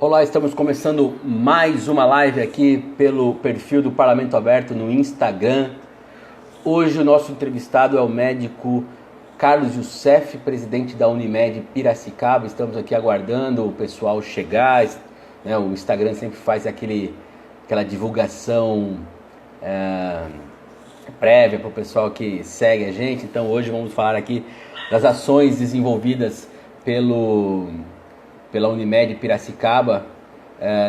Olá, estamos começando mais uma live aqui pelo perfil do Parlamento Aberto no Instagram. Hoje o nosso entrevistado é o médico Carlos Youssef, presidente da Unimed Piracicaba. Estamos aqui aguardando o pessoal chegar, né? O Instagram sempre faz aquela divulgação prévia para o pessoal que segue a gente. Então hoje vamos falar aqui das ações desenvolvidas pela Unimed Piracicaba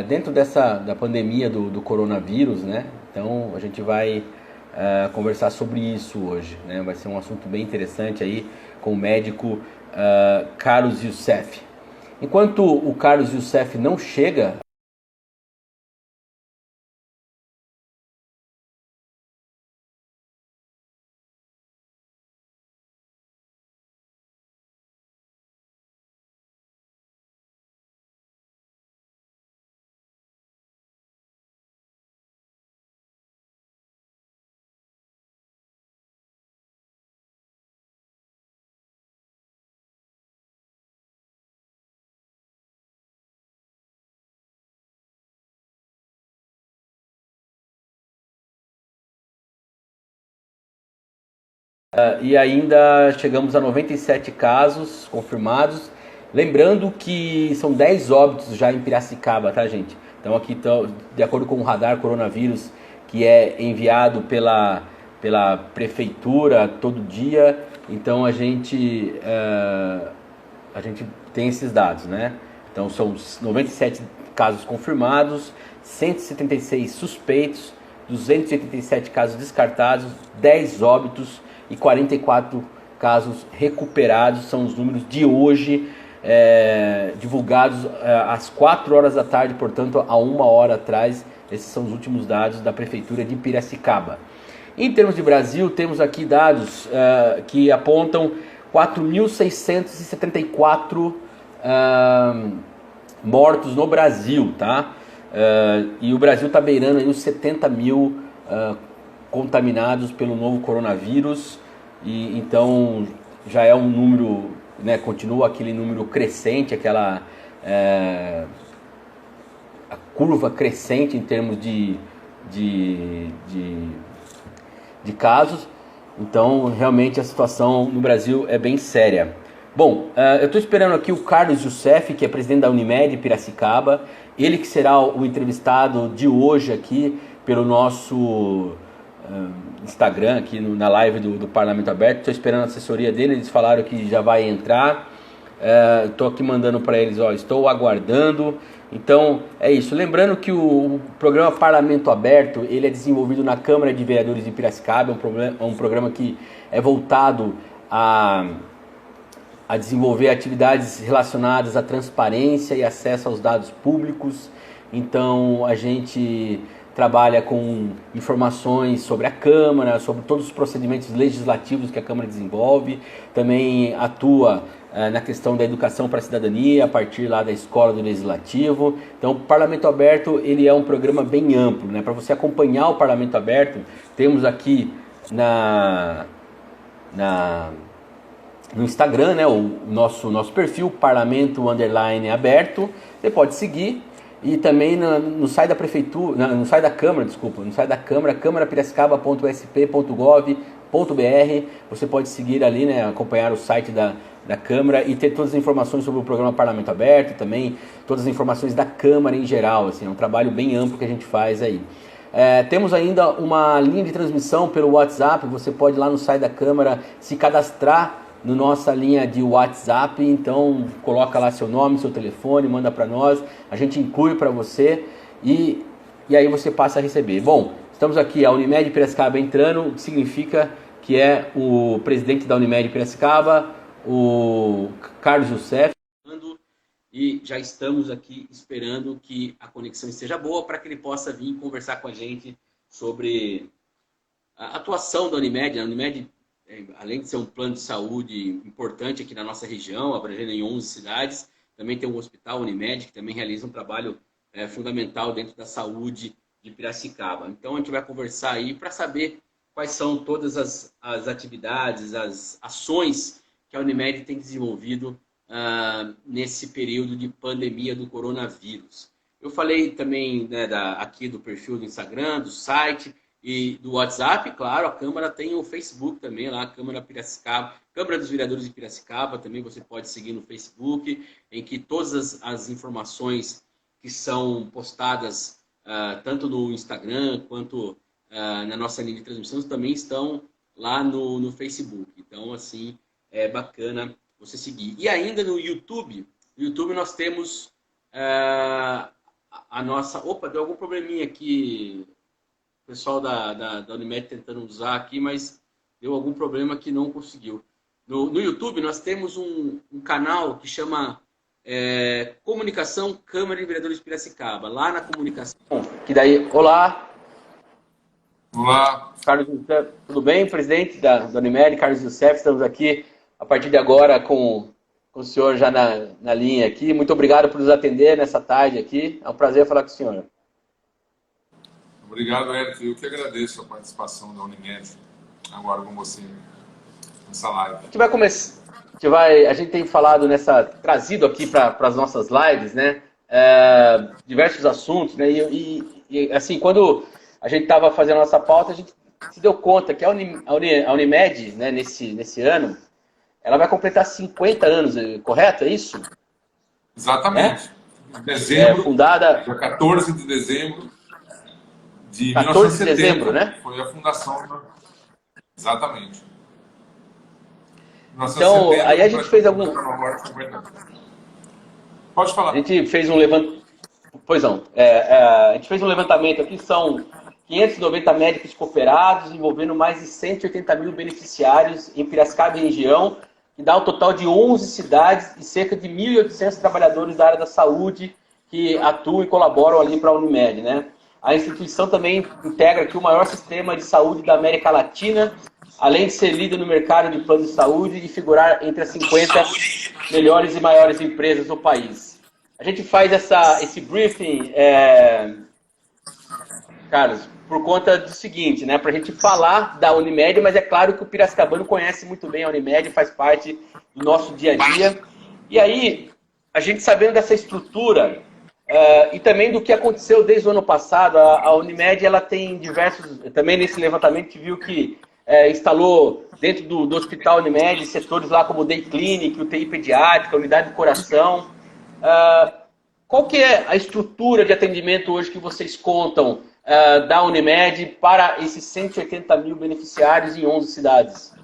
dentro da pandemia do coronavírus, né? Então a gente vai conversar sobre isso hoje, né? Vai ser um assunto bem interessante aí com o médico Carlos Youssef. Enquanto o Carlos Youssef não chega, e ainda chegamos a 97 casos confirmados. Lembrando que são 10 óbitos já em Piracicaba, tá, gente? Então aqui, de acordo com o radar coronavírus, que é enviado pela prefeitura todo dia, então a gente tem esses dados, né? Então são 97 casos confirmados, 176 suspeitos, 287 casos descartados, 10 óbitos e 44 casos recuperados. São os números de hoje, divulgados às 4 horas da tarde, portanto há 1 hora atrás. Esses são os últimos dados da Prefeitura de Piracicaba. Em termos de Brasil, temos aqui dados que apontam 4.674 mortos no Brasil, tá? E o Brasil está beirando aí os 70 mil contaminados pelo novo coronavírus, e então já é um número, né, continua aquele número crescente, a curva crescente em termos de casos. Então realmente a situação no Brasil é bem séria. Bom, eu estou esperando aqui o Carlos Youssef, que é presidente da Unimed Piracicaba, ele que será o entrevistado de hoje aqui pelo nosso Instagram, aqui na live do Parlamento Aberto. Estou esperando a assessoria dele, eles falaram que já vai entrar. Estou aqui mandando para eles, estou aguardando. Então é isso. Lembrando que o programa Parlamento Aberto, ele é desenvolvido na Câmara de Vereadores de Piracicaba, é um programa que é voltado a desenvolver atividades relacionadas à transparência e acesso aos dados públicos. Então a gente trabalha com informações sobre a Câmara, sobre todos os procedimentos legislativos que a Câmara desenvolve, também atua na questão da educação para a cidadania, a partir lá da escola do Legislativo. Então o Parlamento Aberto, ele é um programa bem amplo, né? Para você acompanhar o Parlamento Aberto, temos aqui no Instagram, né, o nosso perfil, Parlamento_Aberto, você pode seguir. E também no site da prefeitura, no site da Câmara, no site da Câmara, câmarapiracicaba.sp.gov.br, você pode seguir ali, né, acompanhar o site da Câmara e ter todas as informações sobre o programa Parlamento Aberto, também todas as informações da Câmara em geral. Assim, é um trabalho bem amplo que a gente faz aí. Temos ainda uma linha de transmissão pelo WhatsApp, você pode ir lá no site da Câmara se cadastrar na nossa linha de WhatsApp, então coloca lá seu nome, seu telefone, manda para nós, a gente inclui para você e aí você passa a receber. Bom, estamos aqui, a Unimed Piracicaba entrando, o que significa que é o presidente da Unimed Piracicaba, o Carlos Youssef, e já estamos aqui esperando que a conexão esteja boa para que ele possa vir conversar com a gente sobre a atuação da Unimed. A Unimed, além de ser um plano de saúde importante aqui na nossa região, abrangendo em 11 cidades, também tem um hospital Unimed, que também realiza um trabalho fundamental dentro da saúde de Piracicaba. Então a gente vai conversar aí para saber quais são todas as atividades, as ações que a Unimed tem desenvolvido nesse período de pandemia do coronavírus. Eu falei também, né, aqui do perfil do Instagram, do site e do WhatsApp. Claro, a Câmara tem o Facebook também, lá, a Câmara Piracicaba, Câmara dos Vereadores de Piracicaba, também você pode seguir no Facebook, em que todas as informações que são postadas tanto no Instagram quanto na nossa linha de transmissão também estão lá no Facebook. Então, assim, é bacana você seguir. E ainda no YouTube nós temos a nossa... Opa, deu algum probleminha aqui, o pessoal da Unimed tentando usar aqui, mas deu algum problema que não conseguiu. No YouTube nós temos um canal que chama Comunicação Câmara de Vereadores de Piracicaba. Lá na comunicação, que daí... Olá! Olá! Carlos Youssef, tudo bem? Presidente da Unimed, Carlos Youssef, estamos aqui a partir de agora com o senhor já na linha aqui. Muito obrigado por nos atender nessa tarde aqui. É um prazer falar com o senhor. Obrigado, Eric. Eu que agradeço a participação da Unimed agora com você nessa live. A gente vai começar. A gente tem falado trazido aqui para as nossas lives, né? Diversos assuntos, né? E assim, quando a gente estava fazendo a nossa pauta, a gente se deu conta que a Unimed, né, nesse ano, ela vai completar 50 anos, correto? É isso? Exatamente. Em dezembro, fundada... dia 14 de dezembro de 14 de 1970, dezembro, né? foi a fundação. Exatamente. Então, aí a gente fez algum... Pode falar. A gente fez um levantamento... Pois não. A gente fez um levantamento aqui, são 590 médicos cooperados, envolvendo mais de 180 mil beneficiários em Piracicaba e região, que dá um total de 11 cidades e cerca de 1.800 trabalhadores da área da saúde que atuam e colaboram ali para a Unimed, né? A instituição também integra aqui o maior sistema de saúde da América Latina, além de ser líder no mercado de plano de saúde e figurar entre as 50 melhores e maiores empresas do país. A gente faz esse briefing, Carlos, por conta do seguinte, né? Para a gente falar da Unimed, mas é claro que o piracicabano conhece muito bem a Unimed, faz parte do nosso dia a dia. E aí, a gente sabendo dessa estrutura e também do que aconteceu desde o ano passado, a Unimed ela tem diversos... Também nesse levantamento a gente viu que instalou dentro do Hospital Unimed setores lá como o Day Clinic, UTI pediátrica, unidade de coração. Qual que é a estrutura de atendimento hoje que vocês contam da Unimed para esses 180 mil beneficiários em 11 cidades?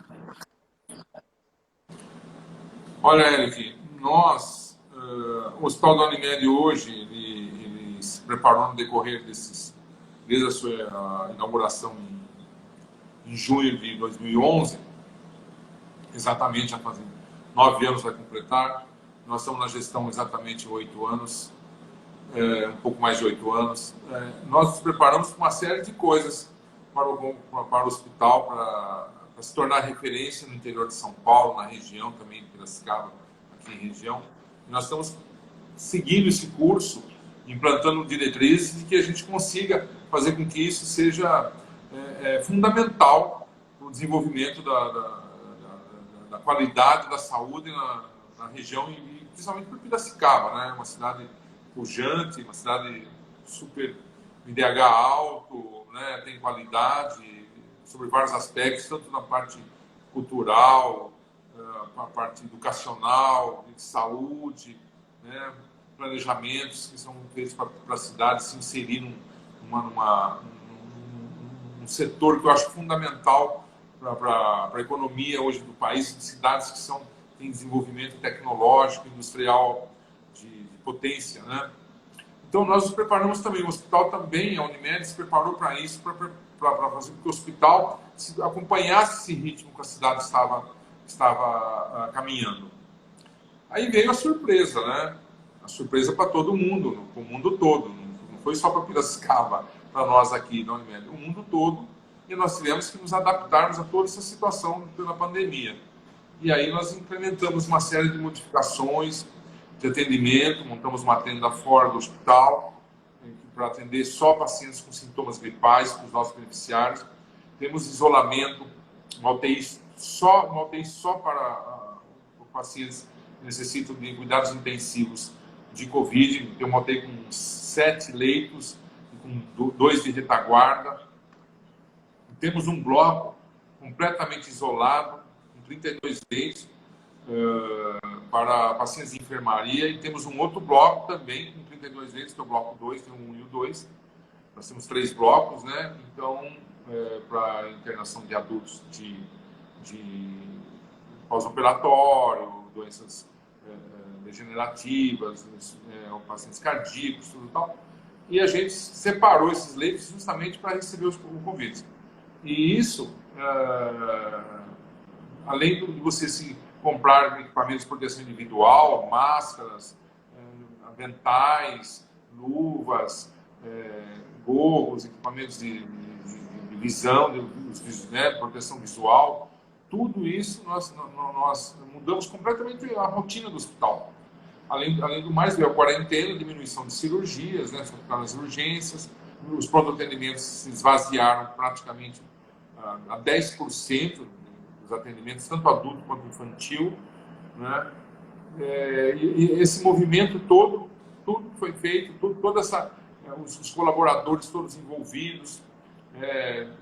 Olha, Eric, o Hospital da Unimed hoje, ele se preparou no decorrer desde a sua inauguração em junho de 2011, exatamente, já fazendo 9 anos vai completar. Nós estamos na gestão exatamente 8 anos, um pouco mais de 8 anos. Nós nos preparamos para uma série de coisas para o hospital, para se tornar referência no interior de São Paulo, na região também, Piracicaba, aqui em região. E nós estamos seguindo esse curso, implantando diretrizes de que a gente consiga fazer com que isso seja fundamental para o desenvolvimento da qualidade da saúde na região, e principalmente para Piracicaba, né? Uma cidade pujante, uma cidade super IDH alto, né? Tem qualidade sobre vários aspectos, tanto na parte cultural, na parte educacional, de saúde, né? Planejamentos que são feitos para a cidade se inserir num setor que eu acho fundamental para a economia hoje do país, de cidades que têm desenvolvimento tecnológico, industrial de potência, né? Então nós nos preparamos também, o hospital também, a Unimed se preparou para isso, para fazer com que o hospital acompanhasse esse ritmo que a cidade estava caminhando. Aí veio a surpresa, né? A surpresa para todo mundo, para o mundo todo, não foi só para Piracicaba, para nós aqui na Unimed, o mundo todo, e nós tivemos que nos adaptarmos a toda essa situação pela pandemia. E aí nós implementamos uma série de modificações de atendimento, montamos uma tenda fora do hospital para atender só pacientes com sintomas gripais, para os nossos beneficiários. Temos isolamento, uma UTI só para pacientes necessitam de cuidados intensivos de Covid. Eu montei com 7 leitos, com 2 de retaguarda. Temos um bloco completamente isolado, com 32 leitos, para pacientes de enfermaria, e temos um outro bloco também com 32 leitos, que é o bloco 2, tem o 1 e o 2. Nós temos 3 blocos, né? Então, para internação de adultos de pós-operatório, doenças degenerativas, pacientes cardíacos, tudo e tal. E a gente separou esses leitos justamente para receber o Covid. E isso, além de você se comprar equipamentos de proteção individual, máscaras, aventais, luvas, gorros, equipamentos de visão, de proteção visual, tudo isso nós mudamos completamente a rotina do hospital. Além do mais, veio a quarentena, diminuição de cirurgias, né, nas urgências, os pronto-atendimentos se esvaziaram praticamente a 10% dos atendimentos, tanto adulto quanto infantil, né? E esse movimento todo, tudo foi feito, os colaboradores todos envolvidos,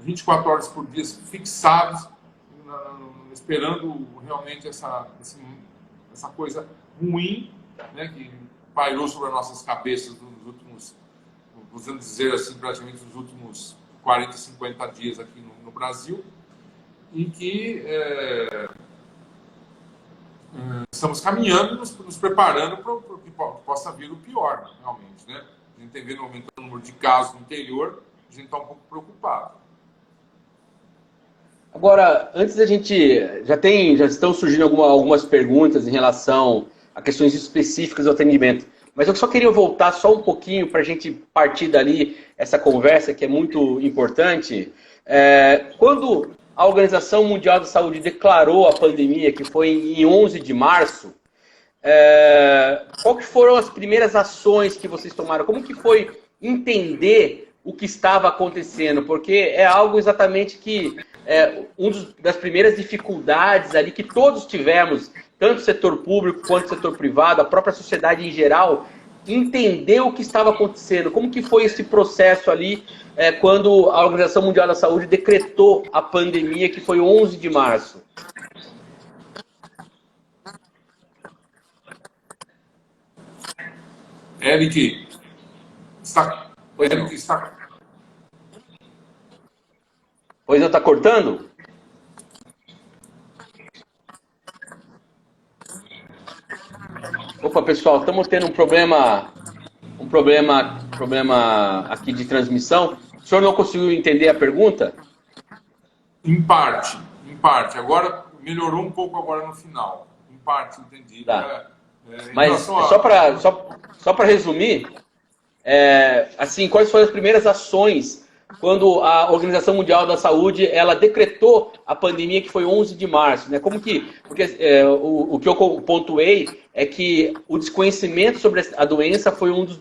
24 horas por dia fixados, esperando realmente essa coisa ruim, né, que pairou sobre as nossas cabeças nos últimos, podemos dizer assim, praticamente nos últimos 40, 50 dias aqui no Brasil, e que estamos caminhando, nos preparando para o que possa vir o pior, né, realmente, né? A gente tem vendo aumentando o número de casos no interior, a gente está um pouco preocupado. Agora, antes da gente... Já estão surgindo algumas perguntas em relação a questões específicas do atendimento. Mas eu só queria voltar só um pouquinho para a gente partir dali, essa conversa que é muito importante. Quando a Organização Mundial da Saúde declarou a pandemia, que foi em 11 de março, qual que foram as primeiras ações que vocês tomaram? Como que foi entender o que estava acontecendo? Porque é algo exatamente que das primeiras dificuldades ali que todos tivemos, tanto o setor público quanto o setor privado, a própria sociedade em geral, entender o que estava acontecendo. Como que foi esse processo ali quando a Organização Mundial da Saúde decretou a pandemia, que foi 11 de março? Eric, Pois não está cortando? Opa, pessoal, estamos tendo um problema aqui de transmissão. O senhor não conseguiu entender a pergunta? Em parte. Agora melhorou um pouco agora no final. Em parte, entendi. Tá. Mas só para resumir, assim, quais foram as primeiras ações quando a Organização Mundial da Saúde ela decretou a pandemia, que foi 11 de março, né? Porque o que eu pontuei é que o desconhecimento sobre a doença foi um dos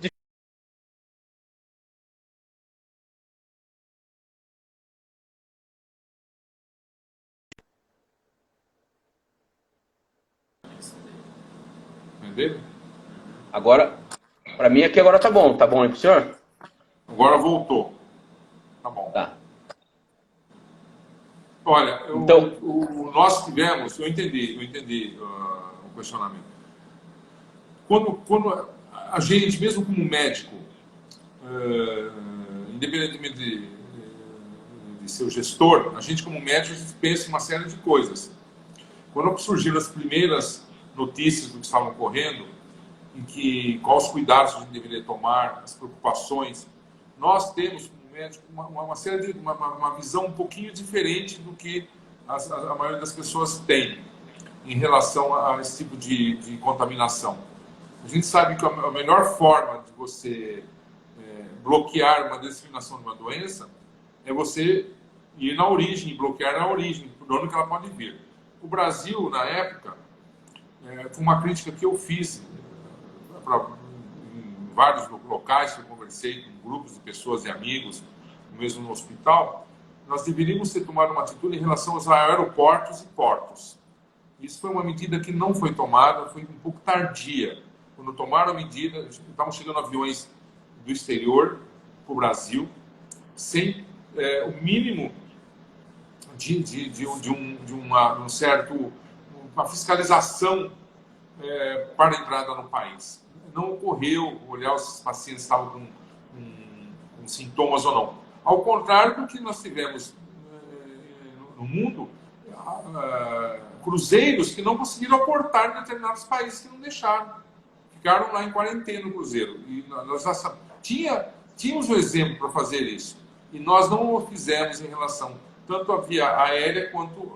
Entendeu? Agora, para mim aqui agora tá bom aí pro senhor? Agora voltou. Tá bom. Tá. Olha, Então, nós tivemos, eu entendi o questionamento. Quando a gente, mesmo como médico, independentemente de ser o gestor, a gente como médico, a gente pensa em uma série de coisas. Quando surgiram as primeiras notícias do que estava ocorrendo, quais os cuidados que a gente deveria tomar, as preocupações, nós temos como médico uma visão um pouquinho diferente do que a maioria das pessoas tem em relação a esse tipo de contaminação. A gente sabe que a melhor forma de você bloquear uma disseminação de uma doença é você ir na origem, bloquear na origem, por onde que ela pode vir. O Brasil, na época, foi uma crítica que eu fiz em vários locais que eu conversei com grupos de pessoas e amigos, mesmo no hospital. Nós deveríamos ter tomado uma atitude em relação aos aeroportos e portos. Isso foi uma medida que não foi tomada, foi um pouco tardia. Quando tomaram a medida, estavam chegando aviões do exterior para o Brasil, sem o mínimo um certo, uma fiscalização para a entrada no país. Não ocorreu olhar se os pacientes estavam com sintomas ou não. Ao contrário do que nós tivemos no mundo, cruzeiros que não conseguiram aportar em determinados países que não deixaram. Ficaram lá em quarentena no cruzeiro. E nós já tínhamos um exemplo para fazer isso. E nós não o fizemos em relação tanto à via aérea quanto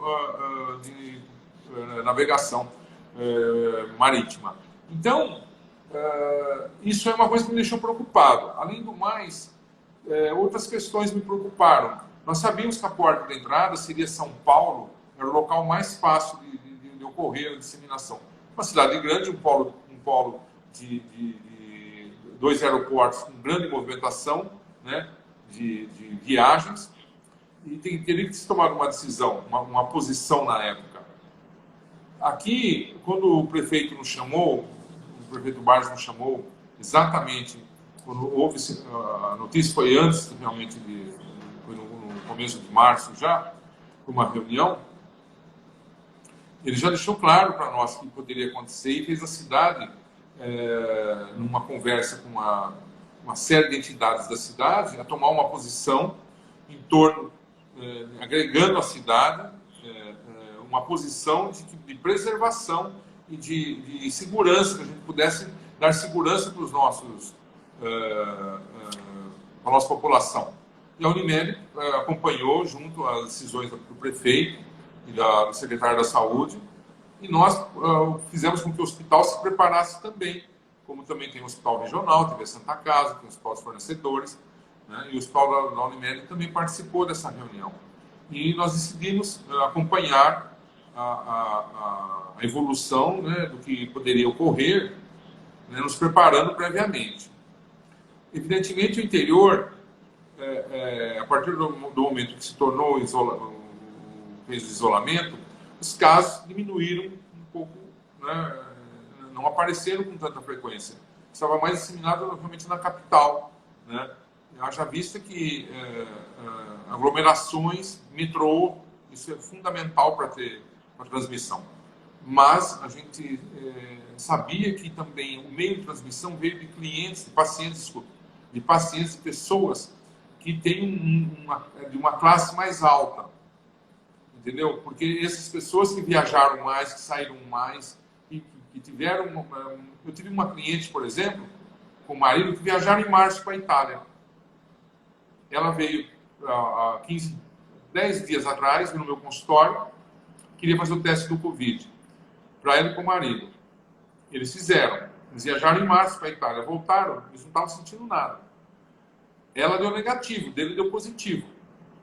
de navegação marítima. Então, isso é uma coisa que me deixou preocupado. Além do mais, outras questões me preocuparam. Nós sabíamos que a porta de entrada seria São Paulo, era o local mais fácil de ocorrer a disseminação. Uma cidade grande, um polo de dois aeroportos com grande movimentação, né, de viagens, e teria que se tomar uma decisão, uma posição na época. Aqui, quando o prefeito nos chamou, o prefeito Barros nos chamou, exatamente quando houve a notícia, foi antes realmente, foi no começo de março já, uma reunião, ele já deixou claro para nós que poderia acontecer e fez a cidade, numa conversa com uma série de entidades da cidade, a tomar uma posição em torno, agregando à cidade, uma posição de preservação e de segurança, que a gente pudesse dar segurança para os nossos, para a nossa população. E a Unimed acompanhou junto às decisões do prefeito e do secretário da Saúde, e nós fizemos com que o hospital se preparasse também, como também tem o hospital regional, teve a Santa Casa, tem o hospital dos fornecedores, né, e o hospital da Unimed também participou dessa reunião. E nós decidimos acompanhar a evolução, né, do que poderia ocorrer, né, nos preparando previamente. Evidentemente, o interior, a partir do momento que se tornou fez o isolamento, os casos diminuíram um pouco, né, não apareceram com tanta frequência. Estava mais disseminado realmente na capital, né? Haja vista que aglomerações, metrô, isso é fundamental para ter a transmissão. Mas a gente sabia que também o meio de transmissão veio de clientes, de pacientes, de pessoas que têm uma classe mais alta, entendeu? Porque essas pessoas que viajaram mais, que saíram mais, que tiveram... Eu tive uma cliente, por exemplo, com o marido, que viajaram em março para a Itália. Ela veio há 10 dias atrás, no meu consultório, queria fazer o teste do Covid, para ela e para o marido. Eles fizeram. Eles viajaram em março para a Itália, voltaram, eles não estavam sentindo nada. Ela deu negativo, dele deu positivo.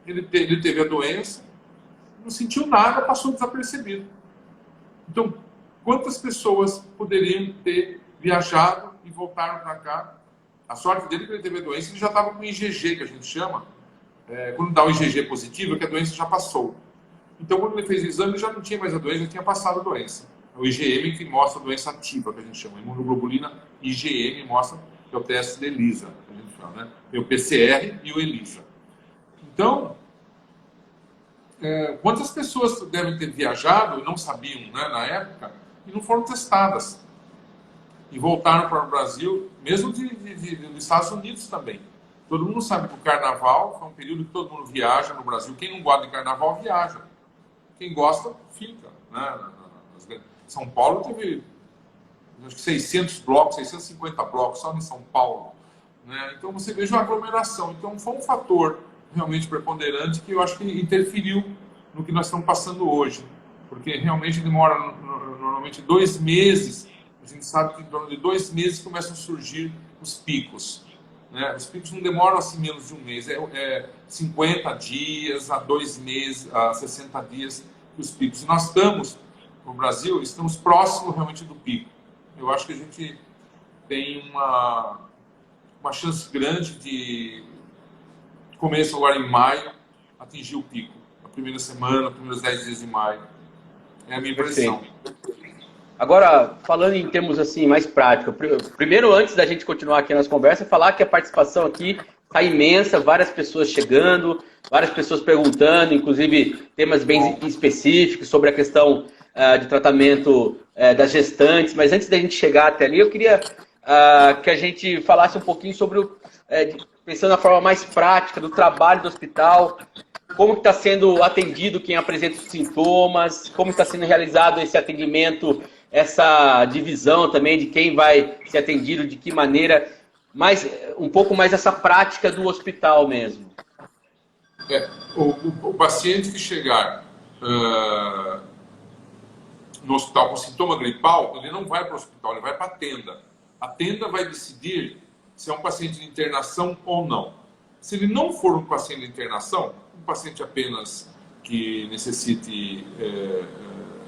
Ele teve a doença, não sentiu nada, passou desapercebido. Então, quantas pessoas poderiam ter viajado e voltaram para cá? A sorte dele é que ele teve a doença, ele já estava com IgG, que a gente chama. Quando dá o IgG positivo, é que a doença já passou. Então, quando ele fez o exame, ele já não tinha mais a doença, já tinha passado a doença. O IgM que mostra a doença ativa, que a gente chama. A imunoglobulina IgM mostra, que é o teste de ELISA, que a gente fala, né? Tem o PCR e o ELISA. Então, quantas pessoas devem ter viajado e não sabiam, né, na época, e não foram testadas? E voltaram para o Brasil, mesmo dos Estados Unidos também. Todo mundo sabe que o Carnaval foi um período que todo mundo viaja no Brasil. Quem não gosta de Carnaval, viaja. Quem gosta, fica, né? São Paulo teve, acho que 600 blocos, 650 blocos só em São Paulo, né? Então você veja uma aglomeração. Então foi um fator realmente preponderante que eu acho que interferiu no que nós estamos passando hoje. Porque realmente demora normalmente 2 meses. A gente sabe que em torno de 2 meses começam a surgir os picos, né? Os picos não demoram assim menos de um mês, 50 dias a 2 meses, a 60 dias os picos. E nós estamos, no Brasil, estamos próximos realmente do pico. Eu acho que a gente tem uma chance grande de, começo agora em maio, atingir o pico. A primeira semana, os primeiros 10 dias de maio. É a minha impressão. Agora, falando em termos assim mais práticos, primeiro, antes da gente continuar aqui nas conversas, falar que a participação aqui está imensa, várias pessoas chegando, várias pessoas perguntando, inclusive temas bem específicos sobre a questão de tratamento das gestantes. Mas antes da gente chegar até ali, eu queria que a gente falasse um pouquinho sobre pensando na forma mais prática do trabalho do hospital. Como está sendo atendido quem apresenta os sintomas? Como está sendo realizado esse atendimento, essa divisão também de quem vai ser atendido, de que maneira? Um pouco mais essa prática do hospital mesmo. O paciente que chegar no hospital com sintoma gripal, ele não vai para o hospital, ele vai para a tenda. A tenda vai decidir se é um paciente de internação ou não. Se ele não for um paciente de internação, um paciente apenas que necessite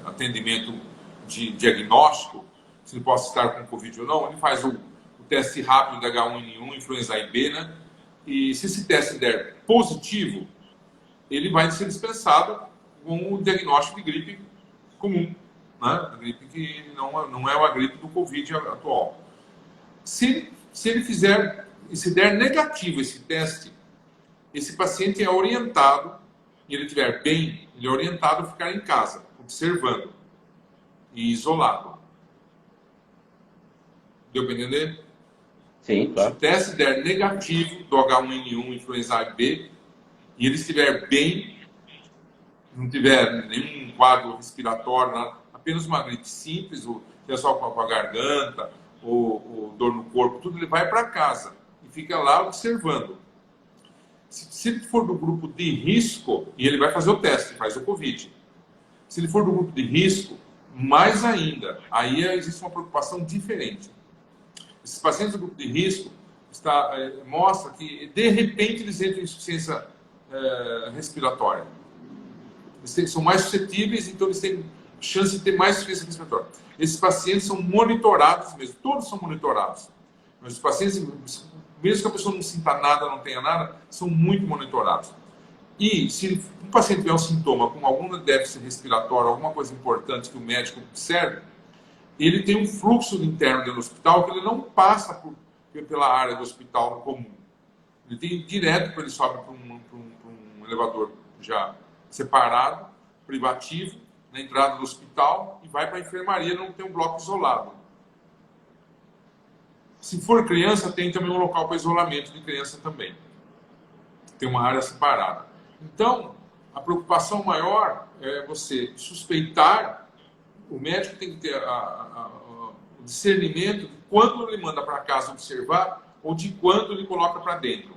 atendimento de diagnóstico, se ele possa estar com Covid ou não, ele faz o teste rápido da H1N1, influenza A e B, né? E se esse teste der positivo, ele vai ser dispensado com o diagnóstico de gripe comum, né? A gripe que não é a gripe do Covid atual. Se ele fizer, e se der negativo esse teste, esse paciente é orientado, e ele estiver bem, ele é orientado a ficar em casa, observando e isolado. Deu para entender? Sim, claro. Se o teste der negativo do H1N1, influenza A e B, e ele estiver bem, não tiver nenhum quadro respiratório, nada, apenas uma gripe simples, ou só com a garganta, ou dor no corpo, tudo, ele vai para casa e fica lá observando. Se ele for do grupo de risco, e ele vai fazer o teste, faz o Covid. Se ele for do grupo de risco, mais ainda, aí existe uma preocupação diferente. Esses pacientes do grupo de risco mostra que, de repente, eles entram em insuficiência respiratória. Eles são mais suscetíveis, então eles têm chance de ter mais insuficiência respiratória. Esses pacientes são monitorados mesmo, todos são monitorados. Mas os pacientes, mesmo que a pessoa não sinta nada, não tenha nada, são muito monitorados. E se um paciente tiver um sintoma com algum déficit respiratório, alguma coisa importante que o médico observe, ele tem um fluxo interno dentro do hospital que ele não passa pela área do hospital comum. Ele tem direto, ele sobe para um elevador já separado, privativo, na entrada do hospital, e vai para a enfermaria, não tem um bloco isolado. Se for criança, tem também um local para isolamento de criança também. Tem uma área separada. Então, a preocupação maior é você suspeitar. O médico tem que ter o discernimento de quando ele manda para casa observar ou de quando ele coloca para dentro.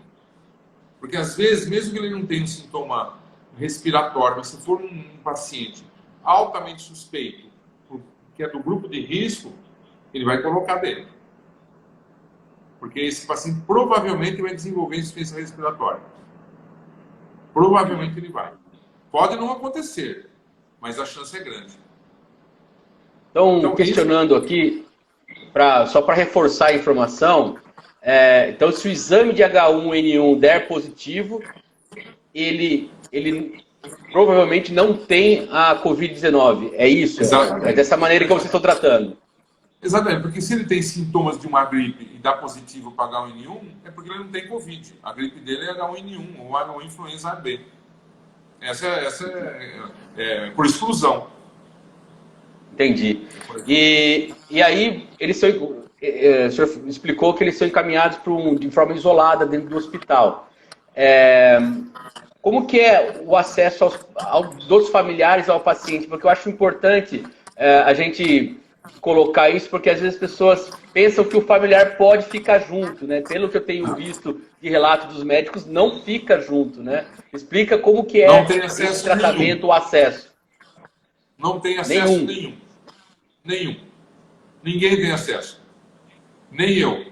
Porque, às vezes, mesmo que ele não tenha um sintoma respiratório, mas se for um paciente altamente suspeito, que é do grupo de risco, ele vai colocar dentro. Porque esse paciente provavelmente vai desenvolver insuficiência respiratória. Provavelmente ele vai. Pode não acontecer, mas a chance é grande. Então questionando aqui, só para reforçar a informação, então se o exame de H1N1 der positivo, ele provavelmente não tem a Covid-19. É isso? Exatamente. É dessa maneira que vocês estão tratando. Exatamente, porque se ele tem sintomas de uma gripe e dá positivo para H1N1, é porque ele não tem Covid. A gripe dele é H1N1 ou influenza AB. Essa é por exclusão. Entendi. E aí, o senhor explicou que eles são encaminhados de forma isolada dentro do hospital. Como que é o acesso dos familiares ao paciente? Porque eu acho importante a gente colocar isso, porque às esse as pessoas pensam que o familiar pode ficar junto, né? Pelo que eu tenho visto de relato dos médicos, não fica junto, né? Explica como que é esse tratamento, nenhum. O acesso. Não tem acesso nenhum. Ninguém tem acesso. Nem eu.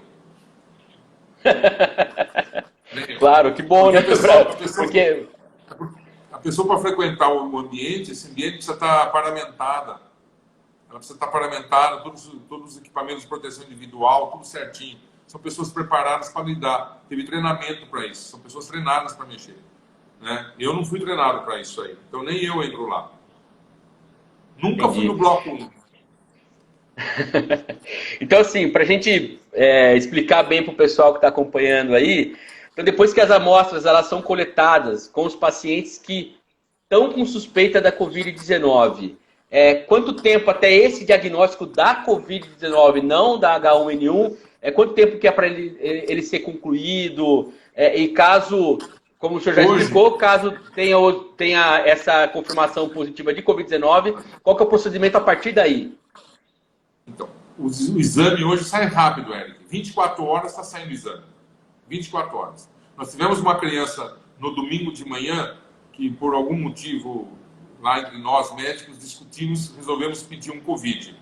Claro, que bom, porque né? A pessoa para frequentar o ambiente, esse ambiente precisa estar paramentada. Ela precisa estar paramentada, todos os equipamentos de proteção individual, tudo certinho. São pessoas preparadas para lidar. Teve treinamento para isso. São pessoas treinadas para mexer. Né? Eu não fui treinado para isso aí. Então nem eu entro lá. Nunca fui no Entendi. bloco 1. Então, assim, para a gente explicar bem para o pessoal que está acompanhando aí, então depois que as amostras elas são coletadas com os pacientes que estão com suspeita da Covid-19, quanto tempo até esse diagnóstico da Covid-19, não da H1N1, quanto tempo que é para ele ser concluído? E caso, como o senhor já Hoje, explicou, caso tenha essa confirmação positiva de Covid-19, qual que é o procedimento a partir daí? então, o exame hoje sai rápido, Eric. 24 horas está saindo o exame. 24 horas. Nós tivemos uma criança no domingo de manhã que, por algum motivo, lá entre nós médicos, discutimos, resolvemos pedir um Covid.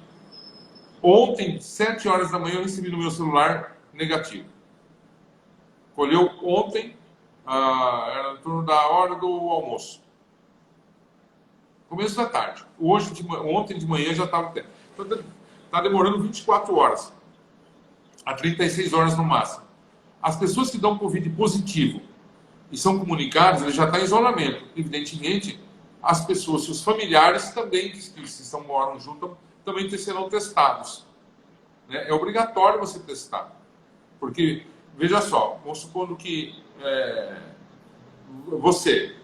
Ontem, 7 horas da manhã, eu recebi no meu celular negativo. Colheu ontem, era em torno da hora do almoço. Começo da tarde. Ontem de manhã já estava... Então, está demorando 24 horas. A 36 horas no máximo. As pessoas que dão Covid positivo e são comunicadas, ele já está em isolamento. Evidentemente, as pessoas, os familiares também, que moram juntos, também serão testados. Né? É obrigatório você testar. Porque, veja só, vamos supor que você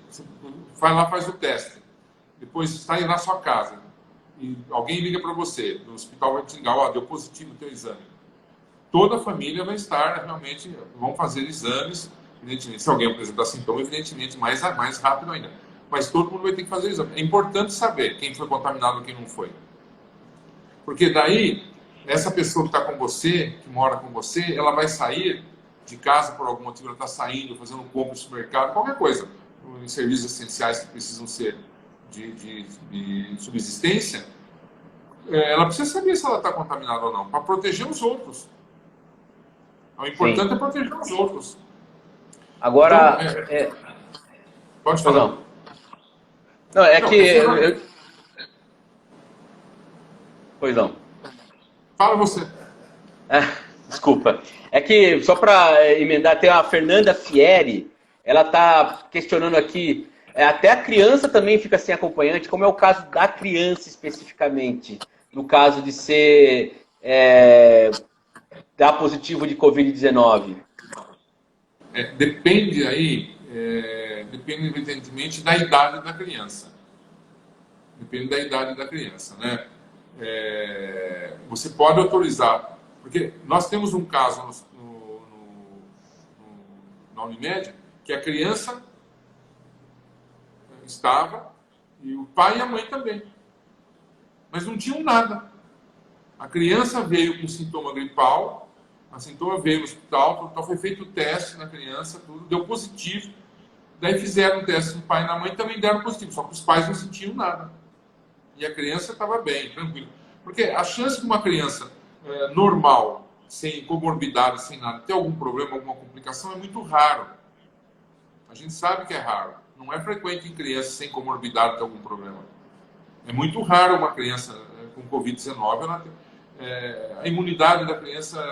vai lá, faz o teste, depois está aí na sua casa, e alguém liga para você, do hospital vai te ligar, deu positivo o teu exame. Toda a família vai estar, realmente, vão fazer exames, evidentemente, se alguém apresentar sintoma, evidentemente, mais rápido ainda. Mas todo mundo vai ter que fazer exame. É importante saber quem foi contaminado e quem não foi. Porque daí, essa pessoa que está com você, que mora com você, ela vai sair de casa por algum motivo, ela está saindo, fazendo compra no supermercado, qualquer coisa, em serviços essenciais que precisam ser de subsistência, ela precisa saber se ela está contaminada ou não, para proteger os outros. O importante Sim. é proteger os outros. Agora, Então, pode pois falar. não. Não, é Não, que pois não. fala você. Desculpa. É que, só para emendar, tem a Fernanda Fieri, ela está questionando aqui, até a criança também fica sem acompanhante, como é o caso da criança especificamente, no caso de ser dar positivo de Covid-19. Depende aí, depende evidentemente da idade da criança. Depende da idade da criança, né? Você pode autorizar, porque nós temos um caso na Unimed, que a criança estava, e o pai e a mãe também, mas não tinham nada. A criança veio com sintoma gripal, a sintoma veio no hospital, então foi feito o teste na criança, tudo deu positivo. Daí fizeram o teste no pai e na mãe, também deram positivo, só que os pais não sentiam nada. E a criança estava bem, tranquilo. Porque a chance de uma criança normal, sem comorbidade, sem nada, ter algum problema, alguma complicação, é muito raro. A gente sabe que é raro. Não é frequente em crianças sem comorbidade ter algum problema. É muito raro uma criança com Covid-19, a imunidade da criança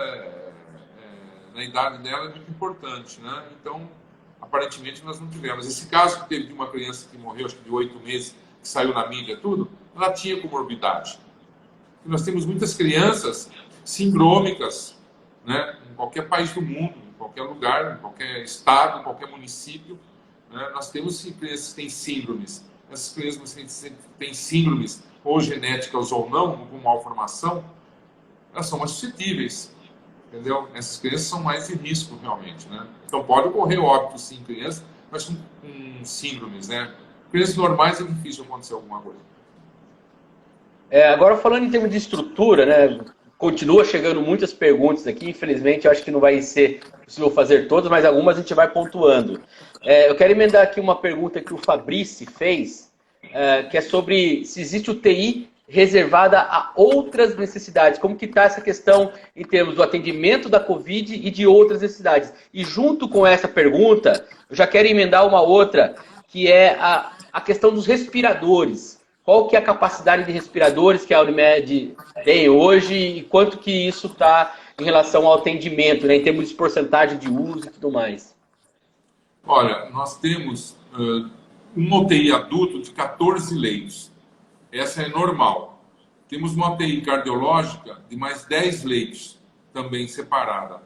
na idade dela é muito importante, né? Então, aparentemente nós não tivemos. Esse caso que teve de uma criança que morreu, acho que de 8 meses, que saiu na mídia, tudo, ela tinha comorbidade. E nós temos muitas crianças sindrômicas, né? Em qualquer país do mundo, em qualquer lugar, em qualquer estado, em qualquer município, né? Nós temos crianças que têm síndromes. Essas crianças que têm síndromes, ou genéticas ou não, com malformação, elas são mais suscetíveis. Entendeu? Essas crianças são mais de risco, realmente, né? Então pode ocorrer óbito, sim, em crianças, mas com síndromes, né? Crianças normais é difícil acontecer alguma coisa. Agora, falando em termos de estrutura, né? Continua chegando muitas perguntas aqui. Infelizmente, eu acho que não vai ser possível fazer todas, mas algumas a gente vai pontuando. Eu quero emendar aqui uma pergunta que o Fabrice fez, que é sobre se existe UTI reservada a outras necessidades. Como que está essa questão em termos do atendimento da Covid e de outras necessidades? E junto com essa pergunta, eu já quero emendar uma outra, que é a questão dos respiradores. Qual que é a capacidade de respiradores que a Unimed tem hoje e quanto que isso está em relação ao atendimento, né, em termos de porcentagem de uso e tudo mais? Olha, nós temos um UTI adulto de 14 leitos. Essa é normal. Temos uma UTI cardiológica de mais 10 leitos, também separada.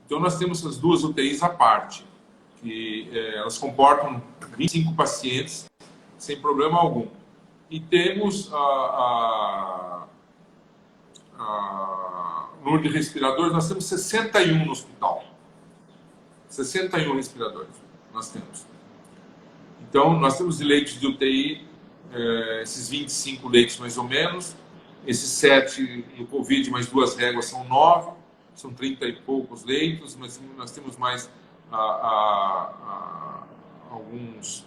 Então, nós temos as duas UTIs à parte, que elas comportam 25 pacientes, sem problema algum. E temos no número de respiradores, nós temos 61 no hospital. 61 respiradores nós temos. Então, nós temos de leitos de UTI, esses 25 leitos mais ou menos, esses 7 no Covid, mais 2 réguas são 9, são 30 e poucos leitos, mas nós temos mais alguns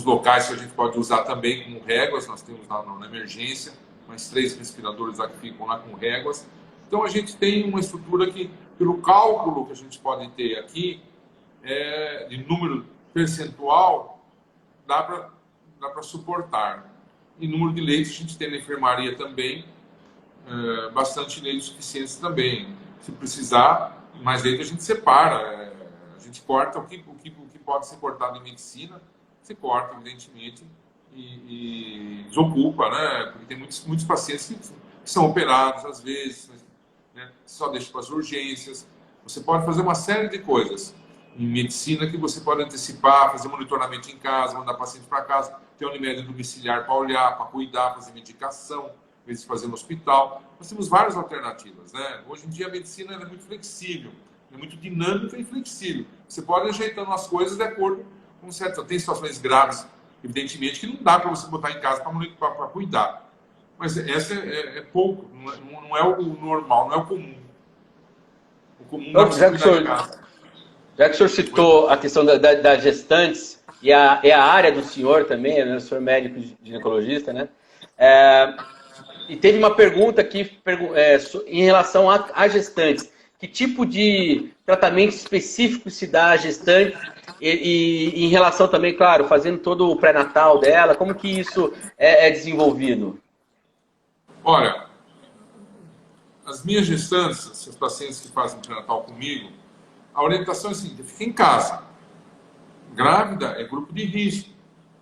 locais que a gente pode usar também como réguas. Nós temos lá na emergência, mais 3 respiradores lá que ficam lá com réguas. Então, a gente tem uma estrutura que, pelo cálculo que a gente pode ter aqui, de número percentual, dá para suportar. E número de leitos, a gente tem na enfermaria também, bastante leitos suficientes também. Se precisar, mais leitos a gente separa, a gente corta o que pode ser cortado em medicina, se corta, evidentemente, e desocupa, né? Porque tem muitos pacientes que são operados, às vezes, né? Só deixa para as urgências. Você pode fazer uma série de coisas em medicina que você pode antecipar, fazer monitoramento em casa, mandar paciente para casa, ter Unimed domiciliar para olhar, para cuidar, fazer medicação, em vez de fazer no hospital. Nós temos várias alternativas, né? Hoje em dia a medicina é muito flexível, é muito dinâmica e flexível. Você pode ir ajeitando as coisas de acordo com certo. Tem situações graves, evidentemente, que não dá para você botar em casa para cuidar. Mas essa é pouco, não é o normal, não é o comum. O comum é você cuidar de casa. Já que o senhor citou a questão das gestantes, e é a área do senhor também, né? O senhor médico ginecologista, né? E teve uma pergunta aqui em relação a gestantes. Que tipo de tratamento específico se dá à gestante e em relação também, claro, fazendo todo o pré-natal dela, como que isso é desenvolvido? Olha, as minhas gestantes, os pacientes que fazem pré-natal comigo, a orientação é a seguinte: fica em casa. Grávida é grupo de risco.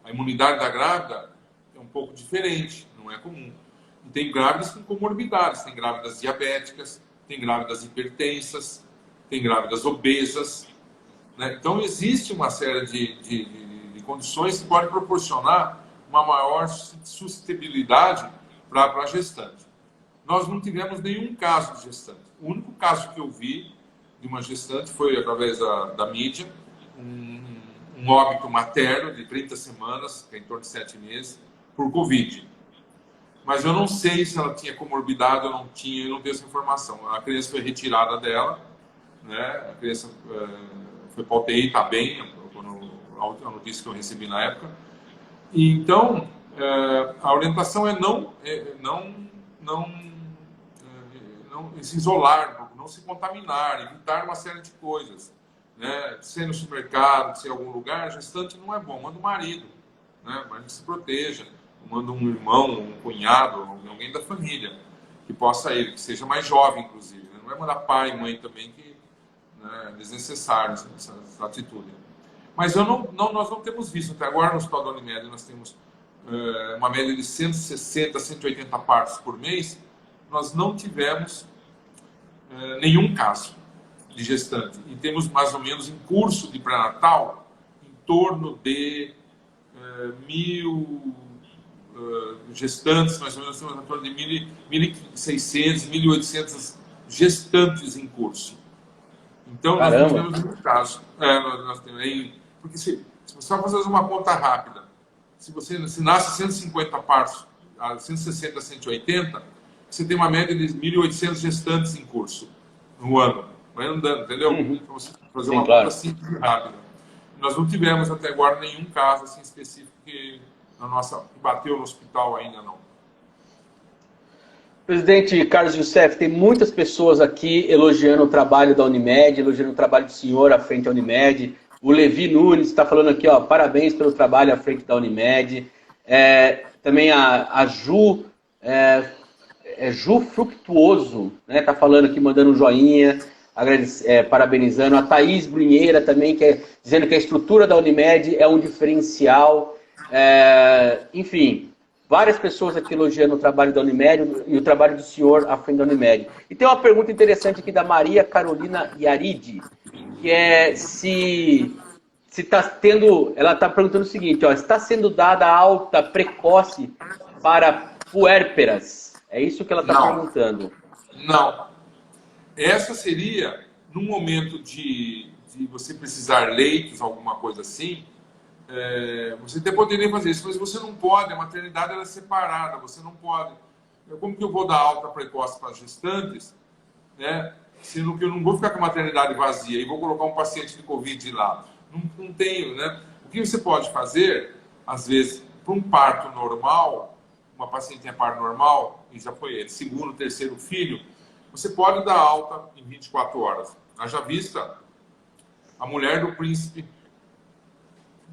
A imunidade da grávida é um pouco diferente, não é comum. E tem grávidas com comorbidades, tem grávidas diabéticas, tem grávidas hipertensas, tem grávidas obesas, né? Então, existe uma série de condições que podem proporcionar uma maior suscetibilidade para a gestante. Nós não tivemos nenhum caso de gestante. O único caso que eu vi de uma gestante foi através da mídia, um óbito materno de 30 semanas, que é em torno de 7 meses, por Covid. Mas eu não sei se ela tinha comorbidade ou não tinha, eu não tenho essa informação. A criança foi retirada dela, né? A criança foi para a UTI, está bem, a notícia que eu recebi na época. E, então, a orientação é não se isolar, não se contaminar, evitar uma série de coisas, né? Se é no supermercado, se é em algum lugar, gestante não é bom, manda o marido, né? O marido que se proteja, manda um irmão, um cunhado, alguém da família que possa ir, que seja mais jovem, inclusive, né? Não vai mandar pai e mãe também, que é desnecessário essa atitude. Mas nós não temos visto, até agora no Hospital da Unimed nós temos uma média de 160, 180 partos por mês. Nós não tivemos nenhum caso de gestante. E temos mais ou menos em curso de pré-natal em torno de 1.000 gestantes, mais ou menos temos em torno de 1.600, 1.800 gestantes em curso. Então, nós não temos nenhum caso. Nós temos aí, porque se você vai fazer uma conta rápida, se nasce 150 partos, 160, 180, você tem uma média de 1.800 gestantes em curso no ano. Vai andando, entendeu? Então, você fazer uma conta simples e rápida. Nós não tivemos até agora nenhum caso assim, específico que bateu no hospital ainda, não. Presidente Carlos Youssef, tem muitas pessoas aqui elogiando o trabalho da Unimed, elogiando o trabalho do senhor à frente da Unimed. O Levi Nunes está falando aqui, ó, parabéns pelo trabalho à frente da Unimed. Também a Ju, Ju Fructuoso, né, tá falando aqui, mandando um joinha, parabenizando. A Thaís Brunheira também, dizendo que a estrutura da Unimed é um diferencial. Enfim, várias pessoas aqui elogiando o trabalho da Unimed e o trabalho do senhor à frente da Unimed. E tem uma pergunta interessante aqui da Maria Carolina Yaridi, que é se está tendo, ela está perguntando o seguinte, ó, está sendo dada alta precoce para puérperas? É isso que ela está perguntando. Não. Essa seria, no momento de você precisar leitos, alguma coisa assim, você até poderia fazer isso, mas você não pode, a maternidade ela é separada, você não pode. Como que eu vou dar alta precoce para as gestantes, né? Sendo que eu não vou ficar com a maternidade vazia e vou colocar um paciente de Covid lá. Não tenho, né? O que você pode fazer, às vezes, para um parto normal, uma paciente em parto normal, e já foi segundo, terceiro filho, você pode dar alta em 24 horas. Haja vista a mulher do príncipe,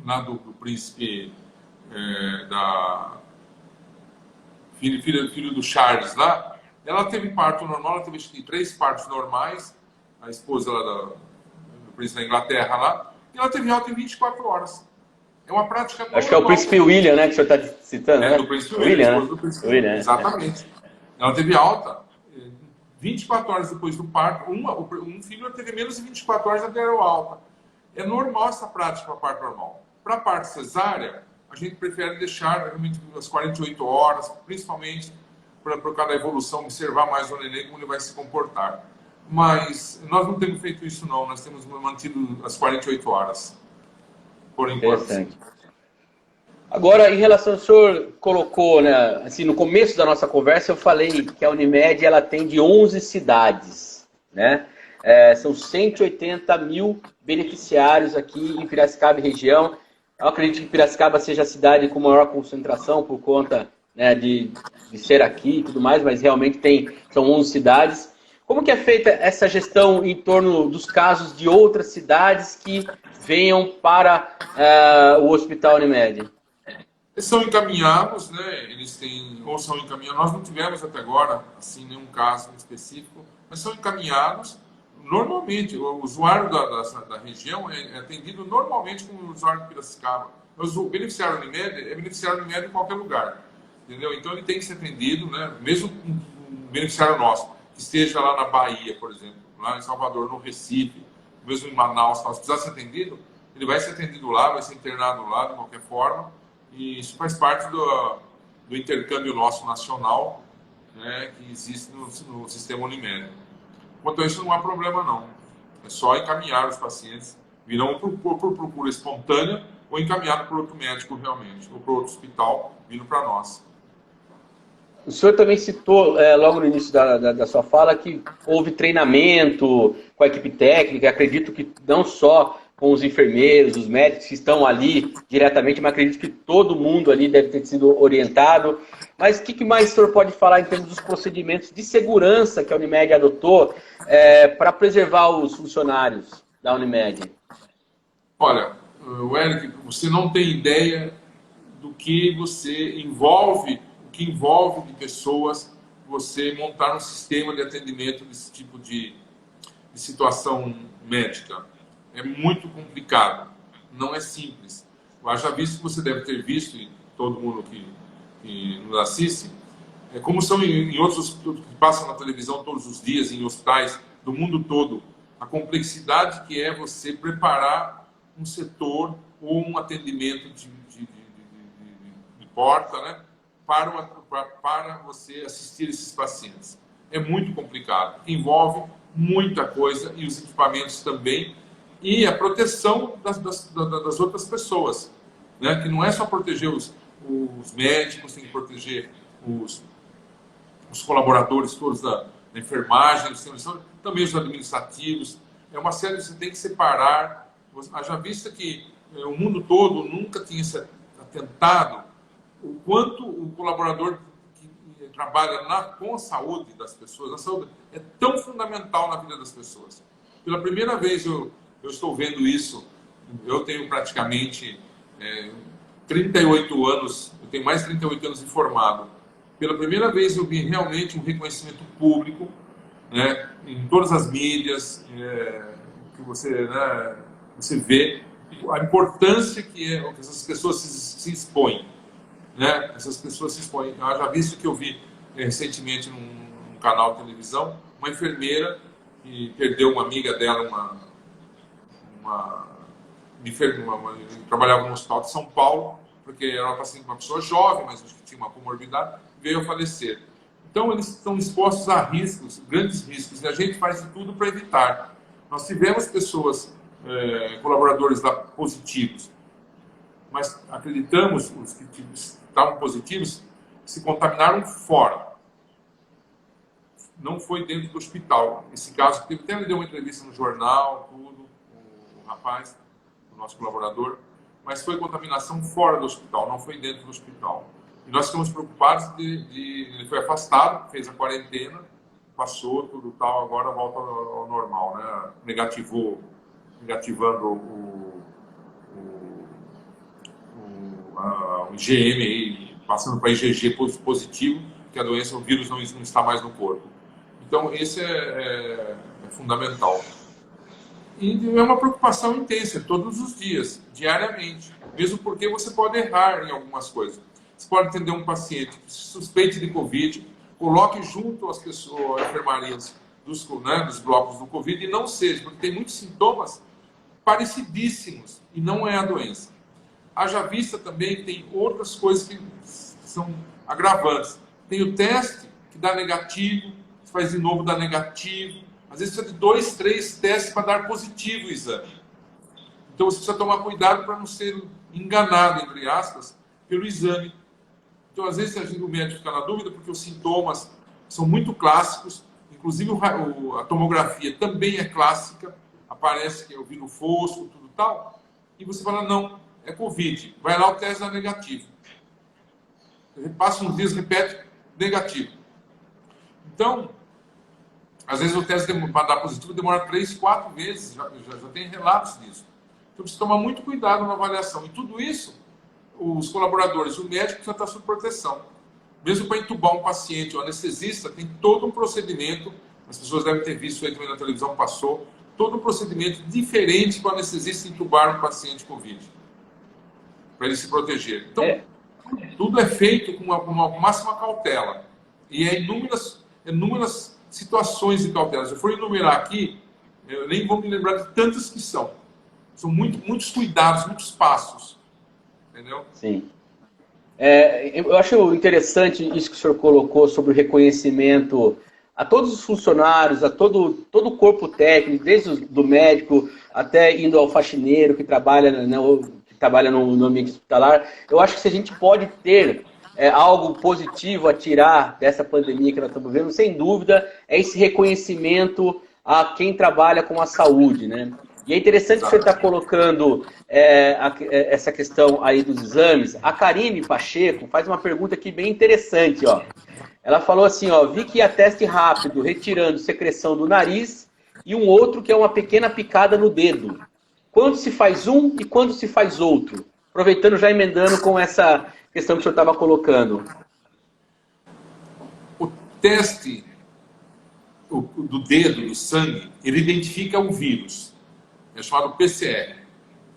lá do príncipe filho do Charles lá, ela teve parto normal, ela teve acho que 3 partos normais, a esposa lá do príncipe da Inglaterra lá, e ela teve alta em 24 horas. É uma prática normal. Acho que é o príncipe William, né, que o senhor está citando, né? Do príncipe William, né? esposa do príncipe William. Exatamente. Ela teve alta 24 horas depois do parto. Um filho teve menos de 24 horas, já deu alta. É normal essa prática para parto normal. Para parto cesárea, a gente prefere deixar realmente as 48 horas, principalmente para cada evolução, observar mais o neném, como ele vai se comportar. Mas nós não temos feito isso não, nós temos mantido as 48 horas, por enquanto. Interessante. Agora, em relação ao senhor colocou, né, assim, no começo da nossa conversa, eu falei que a Unimed ela tem de 11 cidades, né? São 180 mil beneficiários aqui em Piracicaba e região. Eu acredito que Piracicaba seja a cidade com maior concentração por conta, né, de ser aqui e tudo mais, mas realmente são 11 cidades. Como que é feita essa gestão em torno dos casos de outras cidades que venham para o Hospital Unimed? Eles são encaminhados, né? Eles têm, ou são encaminhados, nós não tivemos até agora, assim, nenhum caso específico, mas são encaminhados. Normalmente, o usuário da região é atendido normalmente como o usuário de Piracicaba. Mas o beneficiário Unimed é beneficiário Unimed em qualquer lugar, entendeu? Então ele tem que ser atendido, né? Mesmo um beneficiário nosso, que esteja lá na Bahia, por exemplo, lá em Salvador, no Recife, mesmo em Manaus, se precisar ser atendido, ele vai ser atendido lá, vai ser internado lá de qualquer forma, e isso faz parte do intercâmbio nosso nacional, né, que existe no sistema Unimed. Quanto a isso, não há problema não. É só encaminhar os pacientes, virão por procura espontânea ou encaminhado por outro médico realmente, ou por outro hospital, vindo para nós. O senhor também citou, logo no início da sua fala, que houve treinamento com a equipe técnica. Acredito que não só com os enfermeiros, os médicos que estão ali diretamente, mas acredito que todo mundo ali deve ter sido orientado. Mas o que mais o senhor pode falar em termos dos procedimentos de segurança que a Unimed adotou para preservar os funcionários da Unimed? Olha, Eric, você não tem ideia do que você envolve, o que envolve de pessoas você montar um sistema de atendimento desse tipo de situação médica. É muito complicado, não é simples. Haja visto que você deve ter visto, e todo mundo que nos assiste, como são em outros que passam na televisão todos os dias, em hospitais do mundo todo, a complexidade que é você preparar um setor ou um atendimento de porta, né, para você assistir esses pacientes. É muito complicado, envolve muita coisa e os equipamentos também, e a proteção das outras pessoas, né, que não é só proteger os médicos, tem que proteger os colaboradores todos da enfermagem, também os administrativos. É uma série que você tem que separar. Haja vista que o mundo todo nunca tinha se atentado o quanto o colaborador que trabalha com a saúde das pessoas, a saúde é tão fundamental na vida das pessoas. Pela primeira vez eu estou vendo isso. Eu tenho praticamente 38 anos, eu tenho mais de 38 anos de formado. Pela primeira vez eu vi realmente um reconhecimento público, né, em todas as mídias, que você vê a importância que essas pessoas se expõem, né? Essas pessoas se expõem. Eu já vi isso que eu vi recentemente num canal de televisão, uma enfermeira que perdeu uma amiga dela, uma trabalhava no hospital de São Paulo, porque era uma pessoa jovem, mas que tinha uma comorbidade, veio a falecer. Então, eles estão expostos a riscos, grandes riscos, e a gente faz de tudo para evitar. Nós tivemos pessoas, colaboradores lá positivos, mas acreditamos, os que estavam positivos, se contaminaram fora. Não foi dentro do hospital. Esse caso, até ele deu uma entrevista no jornal, tudo, o rapaz, o nosso colaborador, mas foi contaminação fora do hospital, não foi dentro do hospital. E nós ficamos preocupados ele foi afastado, fez a quarentena, passou tudo tal, agora volta ao normal, né? Negativando o IgM aí, passando para IgG positivo, que a doença, o vírus não está mais no corpo. Então, esse é fundamental. E é uma preocupação intensa, todos os dias, diariamente. Mesmo porque você pode errar em algumas coisas. Você pode atender um paciente que suspeite de Covid, coloque junto às pessoas, enfermarias dos blocos do Covid e não seja, porque tem muitos sintomas parecidíssimos e não é a doença. Haja vista também que tem outras coisas que são agravantes. Tem o teste que dá negativo, você faz de novo, dá negativo. Às vezes precisa de 2, 3 testes para dar positivo o exame. Então você precisa tomar cuidado para não ser enganado, entre aspas, pelo exame. Então às vezes o médico fica na dúvida porque os sintomas são muito clássicos, inclusive a tomografia também é clássica, aparece que é o vidro fosco, tudo tal, e você fala, não, é Covid. Vai lá, o teste dá negativo. Passa uns dias, repete, negativo. Então, às vezes o teste para dar positivo demora 3, 4 vezes, já tem relatos disso. Então precisa tomar muito cuidado na avaliação. E tudo isso, os colaboradores, o médico precisa estar sob proteção. Mesmo para entubar um paciente, o anestesista tem todo um procedimento, as pessoas devem ter visto aí também na televisão, passou, todo um procedimento diferente para o anestesista entubar um paciente com Covid, para ele se proteger. Então, tudo é feito com uma máxima cautela. E é inúmeras situações de cautela. Se eu for enumerar aqui, eu nem vou me lembrar de tantas que são. São muitos cuidados, muitos passos. Entendeu? Sim. Eu acho interessante isso que o senhor colocou sobre o reconhecimento a todos os funcionários, a todo o corpo técnico, desde do médico até indo ao faxineiro que trabalha, né, no ambiente hospitalar. Eu acho que se a gente pode ter algo positivo a tirar dessa pandemia que nós estamos vivendo, sem dúvida, é esse reconhecimento a quem trabalha com a saúde, né? E é interessante que você está colocando essa questão aí dos exames. A Karine Pacheco faz uma pergunta aqui bem interessante, ó. Ela falou assim, ó, vi que há teste rápido retirando secreção do nariz e um outro que é uma pequena picada no dedo. Quando se faz um e quando se faz outro? Aproveitando, já emendando com essa questão que o senhor estava colocando. O teste do dedo, do sangue, ele identifica o vírus. É chamado PCR.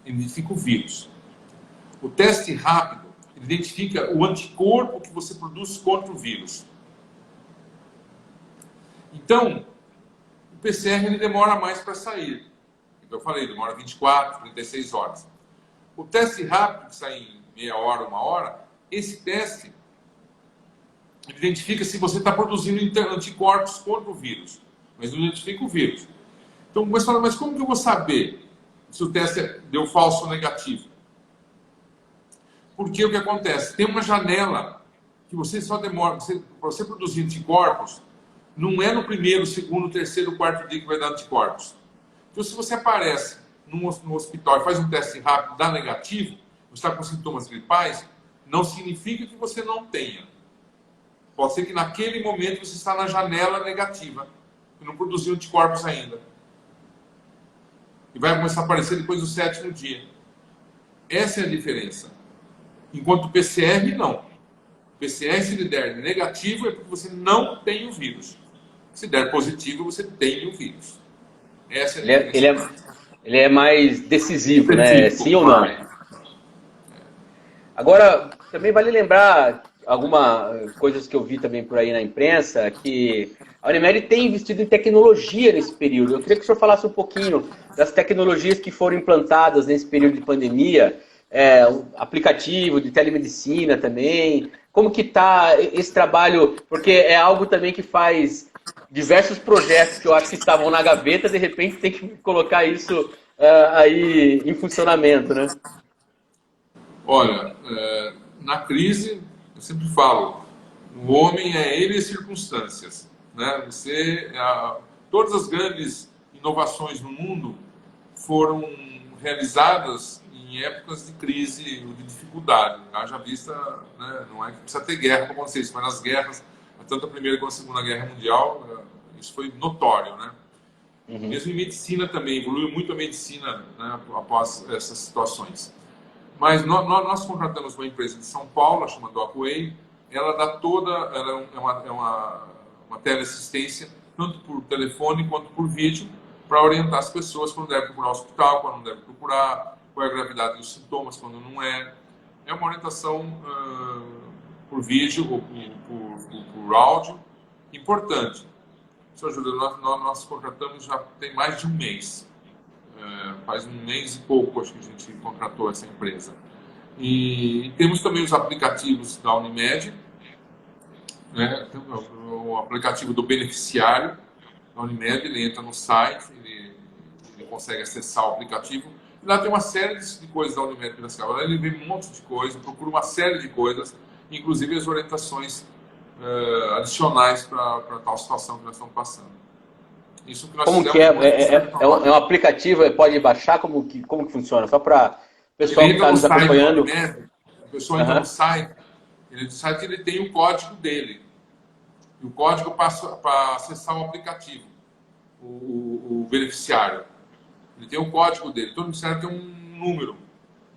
Ele identifica o vírus. O teste rápido, ele identifica o anticorpo que você produz contra o vírus. Então, o PCR ele demora mais para sair. Então, eu falei, demora 24, 36 horas. O teste rápido, que sai em meia hora, 1 hora, esse teste ele identifica se você está produzindo anticorpos contra o vírus, mas não identifica o vírus. Então, você fala, mas como que eu vou saber se o teste deu falso ou negativo? Porque o que acontece? Tem uma janela que você só demora, para você produzir anticorpos, não é no primeiro, segundo, terceiro, quarto dia que vai dar anticorpos. Então, se você aparece no hospital e faz um teste rápido, dá negativo, você está com sintomas gripais, não significa que você não tenha. Pode ser que naquele momento você está na janela negativa e não produziu anticorpos ainda. E vai começar a aparecer depois do 7º dia. Essa é a diferença. Enquanto o PCR, não. O PCR, se ele der negativo, é porque você não tem o vírus. Se der positivo, você tem o vírus. Essa é a diferença. Ele é mais decisivo, né? Sim ou não? Agora, também vale lembrar algumas coisas que eu vi também por aí na imprensa, que a Unimed tem investido em tecnologia nesse período. Eu queria que o senhor falasse um pouquinho das tecnologias que foram implantadas nesse período de pandemia, o aplicativo de telemedicina também. Como que está esse trabalho? Porque é algo também que faz diversos projetos que eu acho que estavam na gaveta, de repente tem que colocar isso aí em funcionamento, né? Olha, na crise, eu sempre falo, o homem é ele e as circunstâncias. Né? Todas as grandes inovações no mundo foram realizadas em épocas de crise ou de dificuldade. Haja vista, né? Não é que precisa ter guerra para acontecer isso, mas nas guerras, tanto a Primeira quanto a Segunda Guerra Mundial, isso foi notório. Né? Uhum. Mesmo em medicina também, evoluiu muito a medicina, né, após essas situações. Mas nós contratamos uma empresa de São Paulo, chamada Docway. Ela dá ela uma teleassistência, tanto por telefone quanto por vídeo, para orientar as pessoas quando devem procurar o hospital, quando não devem procurar, qual é a gravidade dos sintomas, quando não é. É uma orientação por vídeo ou por áudio importante. Senhor Júlio, nós contratamos já tem mais de um mês. Faz um mês e pouco, acho que a gente contratou essa empresa. E temos também os aplicativos da Unimed, né? O aplicativo do beneficiário da Unimed, ele entra no site, ele consegue acessar o aplicativo. E lá tem uma série de coisas da Unimed Piracicaba. Lá ele vê um monte de coisa, procura uma série de coisas, inclusive as orientações adicionais para tal situação que nós estamos passando. Isso que nós Como que fizemos é um aplicativo, pode baixar? Como que funciona? Só para o pessoal ele que entra está no nos site da acompanhando. Unimed, a pessoa entra no site, ele tem o código dele. E o código para acessar o aplicativo, o beneficiário. Ele tem o código dele. Todo beneficiário tem um número.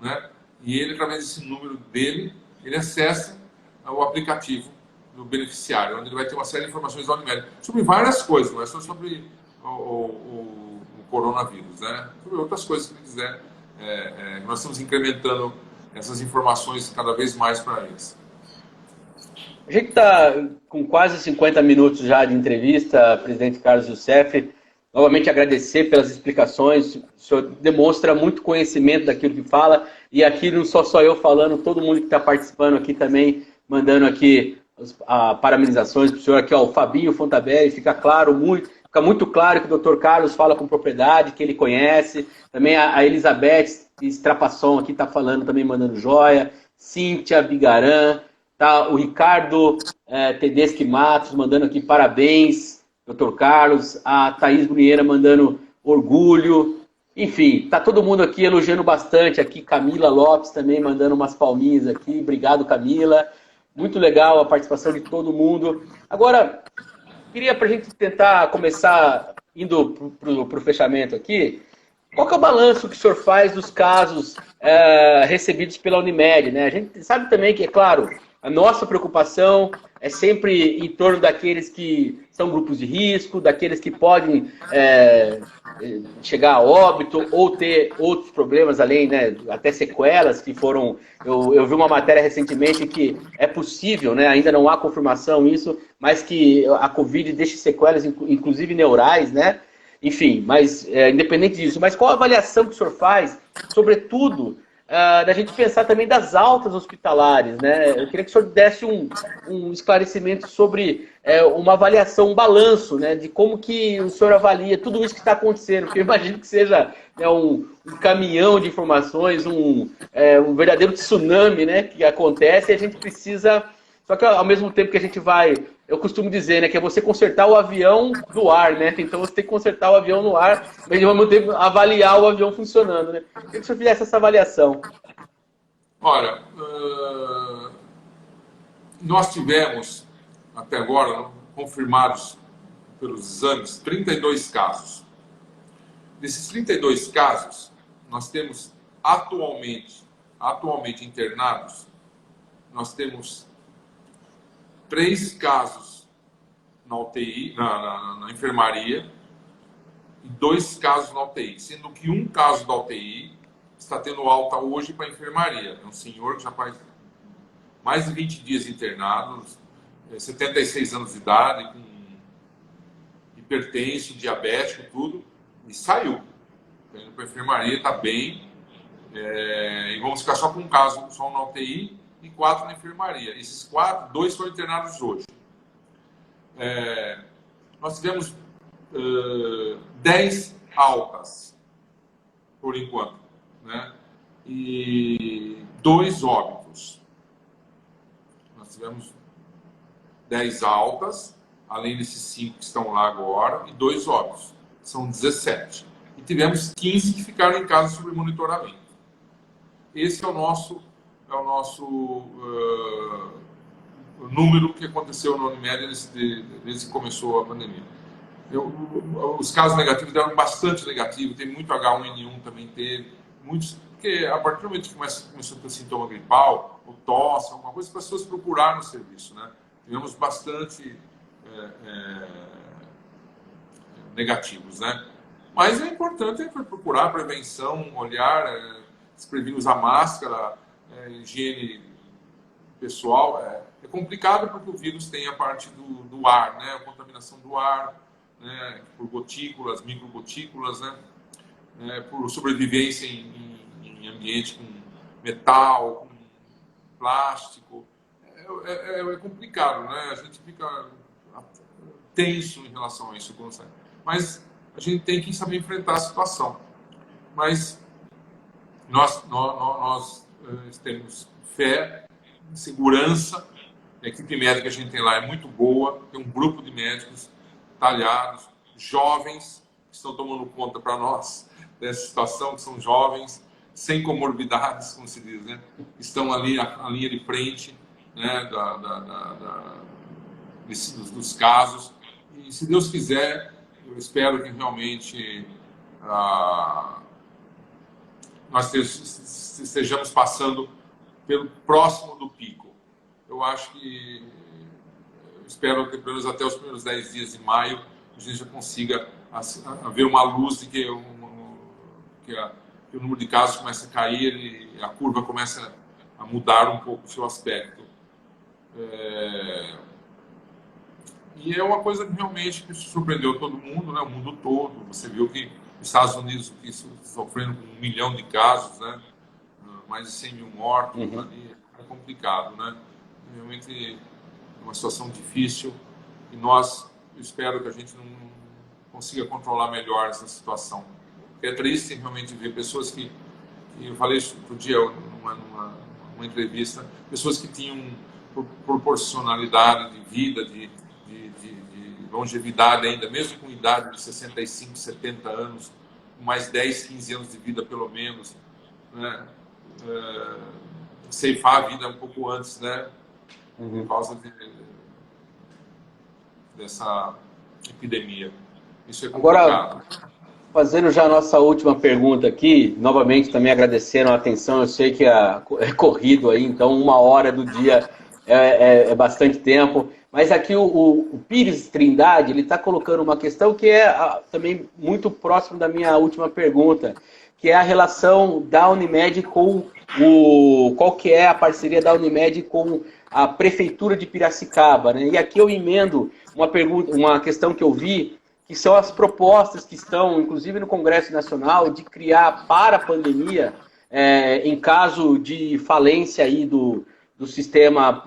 Né? E ele, através desse número dele, ele acessa o aplicativo do beneficiário, onde ele vai ter uma série de informações da Unimed. Sobre várias coisas, não é só sobre o coronavírus. Né? Sobre outras coisas que ele quiser. Nós estamos incrementando essas informações cada vez mais para eles. A gente está com quase 50 minutos já de entrevista, presidente Carlos Youssef. Novamente agradecer pelas explicações. O senhor demonstra muito conhecimento daquilo que fala. E aqui não só eu falando, todo mundo que está participando aqui também, mandando aqui parabenizações para o senhor. Aqui, ó, o Fabinho Fontabelli, fica muito claro que o Dr. Carlos fala com propriedade, que ele conhece. Também a Elizabeth Strapasson aqui está falando, também mandando joia. Cíntia Bigaran. Tá, o Ricardo Tedeschi Matos mandando aqui parabéns, Dr. Carlos. A Thaís Brunheira mandando orgulho. Enfim, tá todo mundo aqui elogiando bastante. Aqui Camila Lopes também mandando umas palminhas aqui. Obrigado, Camila. Muito legal a participação de todo mundo. Agora, queria para a gente tentar começar indo para o fechamento aqui. Qual que é o balanço que o senhor faz dos casos recebidos pela Unimed, né? A gente sabe também que, é claro, a nossa preocupação é sempre em torno daqueles que são grupos de risco, daqueles que podem chegar a óbito ou ter outros problemas além, né, até sequelas que foram... Eu vi uma matéria recentemente que é possível, né, ainda não há confirmação isso, mas que a Covid deixe sequelas, inclusive neurais, né? Enfim, mas independente disso, mas qual a avaliação que o senhor faz, sobretudo, da gente pensar também das altas hospitalares, né? Eu queria que o senhor desse um esclarecimento sobre uma avaliação, um balanço, né, de como que o senhor avalia tudo isso que está acontecendo, porque eu imagino que seja um caminhão de informações, um verdadeiro tsunami, né, que acontece e a gente precisa... Só que ao mesmo tempo que a gente vai... Eu costumo dizer, né, que é você consertar o avião do ar, né? Então você tem que consertar o avião no ar, mas ao mesmo tempo avaliar o avião funcionando, né? Eu queria que o senhor fizesse essa avaliação. Olha, nós tivemos, até agora, confirmados pelos exames, 32 casos. Desses 32 casos, nós temos atualmente internados, nós temos 3 casos na UTI, na enfermaria, e 2 casos na UTI, sendo que um caso da UTI está tendo alta hoje para a enfermaria. É um senhor que já faz mais de 20 dias internados, 76 anos de idade, com hipertenso, diabético, tudo, e saiu. Está indo para a enfermaria, está bem, e vamos ficar só com um caso, só um na UTI e 4 na enfermaria. Esses 4, 2 foram internados hoje. Nós tivemos 10 altas, por enquanto, né? E 2 óbitos. Nós tivemos 10 altas, além desses 5 que estão lá agora, e 2 óbitos. São 17. E tivemos 15 que ficaram em casa sob monitoramento. Esse é o nosso número que aconteceu na Unimed desde que começou a pandemia. Os casos negativos deram bastante negativo, tem muito H1N1 também teve, muitos, porque a partir do momento que começou a ter sintoma gripal, ou tosse, alguma coisa, as pessoas procuraram o serviço, né? Tivemos bastante negativos, né? Mas é importante procurar prevenção, olhar, se prevenir, usar máscara, higiene pessoal. É complicado porque o vírus tem a parte do ar, né? A contaminação do ar, né? Por gotículas, microgotículas, né? Por sobrevivência em ambiente com metal, com plástico. É complicado, né? A gente fica tenso em relação a isso. Mas a gente tem que saber enfrentar a situação. Mas nós temos fé, segurança. A equipe médica que a gente tem lá é muito boa. Tem um grupo de médicos talhados, jovens, que estão tomando conta para nós dessa situação, que são jovens, sem comorbidades, como se diz, né? Estão ali na linha de frente, né? Dos casos. E se Deus quiser, eu espero que realmente nós estejamos passando pelo próximo do pico. Eu acho que, espero que pelo menos até os primeiros 10 dias de maio a gente já consiga haver uma luz de que o número de casos começa a cair e a curva começa a mudar um pouco o seu aspecto. E é uma coisa que realmente surpreendeu todo mundo, né? O mundo todo. Você viu que os Estados Unidos sofrendo com 1 milhão de casos, né? Mais de 100 mil mortos, ali. É complicado, né? Realmente é uma situação difícil e eu espero que a gente não consiga controlar melhor essa situação. É triste realmente ver pessoas que eu falei isso outro dia numa entrevista, pessoas que tinham proporcionalidade de vida, de longevidade ainda, mesmo com idade de 65, 70 anos, com mais 10, 15 anos de vida pelo menos, né? Ceifar a vida um pouco antes, né? Por causa dessa epidemia. Isso é complicado. Agora, fazendo já a nossa última pergunta aqui, novamente também agradecendo a atenção, eu sei que é corrido aí, então 1 hora do dia é bastante tempo, mas aqui o Pires Trindade, ele está colocando uma questão que é também muito próximo da minha última pergunta, que é a relação da Unimed com qual que é a parceria da Unimed com a Prefeitura de Piracicaba, né? E aqui eu emendo uma questão que eu vi, que são as propostas que estão, inclusive no Congresso Nacional, de criar para a pandemia, em caso de falência aí do sistema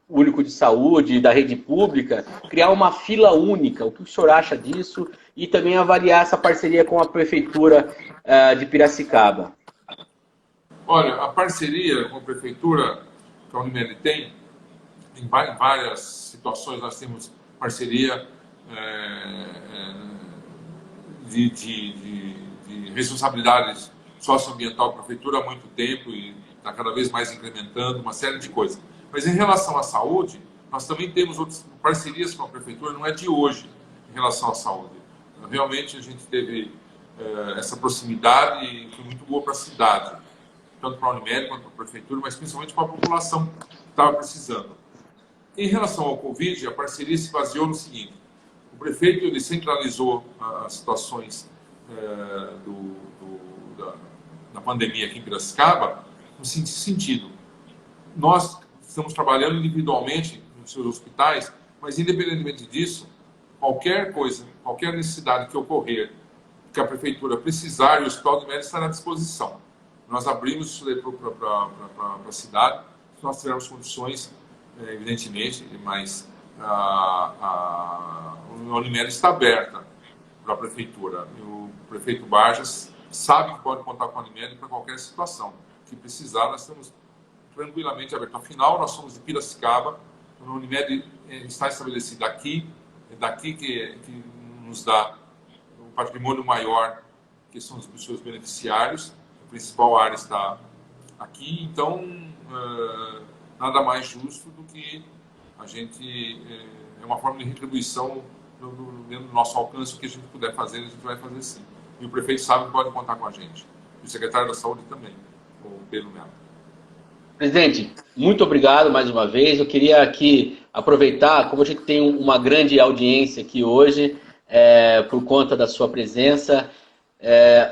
único de saúde, da rede pública, criar uma fila única. O que o senhor acha disso? E também avaliar essa parceria com a Prefeitura de Piracicaba. Olha, a parceria com a Prefeitura que a Unimed tem, em várias situações nós temos parceria de responsabilidade socioambiental com a Prefeitura há muito tempo e está cada vez mais incrementando uma série de coisas. Mas em relação à saúde, nós também temos outras parcerias com a Prefeitura, não é de hoje, em relação à saúde. Realmente a gente teve essa proximidade e foi muito boa para a cidade, tanto para a Unimed quanto para a Prefeitura, mas principalmente para a população que estava precisando. Em relação ao Covid, a parceria se baseou no seguinte: o prefeito ele centralizou as situações da pandemia aqui em Piracicaba no seguinte sentido: nós estamos trabalhando individualmente nos seus hospitais, mas independentemente disso, qualquer coisa, qualquer necessidade que ocorrer, que a prefeitura precisar, e o Hospital Unimed estará à disposição. Nós abrimos isso para a cidade, se nós tivermos condições, evidentemente, mas a Unimed está aberta para a prefeitura. E o prefeito Barjas sabe que pode contar com a Unimed para qualquer situação. Que precisar, nós estamos tranquilamente abertos. Afinal, nós somos de Piracicaba, a Unimed está estabelecida aqui, é daqui que nos dá o patrimônio maior, que são os seus beneficiários. A principal área está aqui, então nada mais justo do que a gente, é uma forma de retribuição dentro do nosso alcance. O que a gente puder fazer, a gente vai fazer sim. E o prefeito sabe que pode contar com a gente. E o secretário da Saúde também, o Pedro Melo. Presidente, muito obrigado mais uma vez. Eu queria aqui aproveitar, como a gente tem uma grande audiência aqui hoje, por conta da sua presença,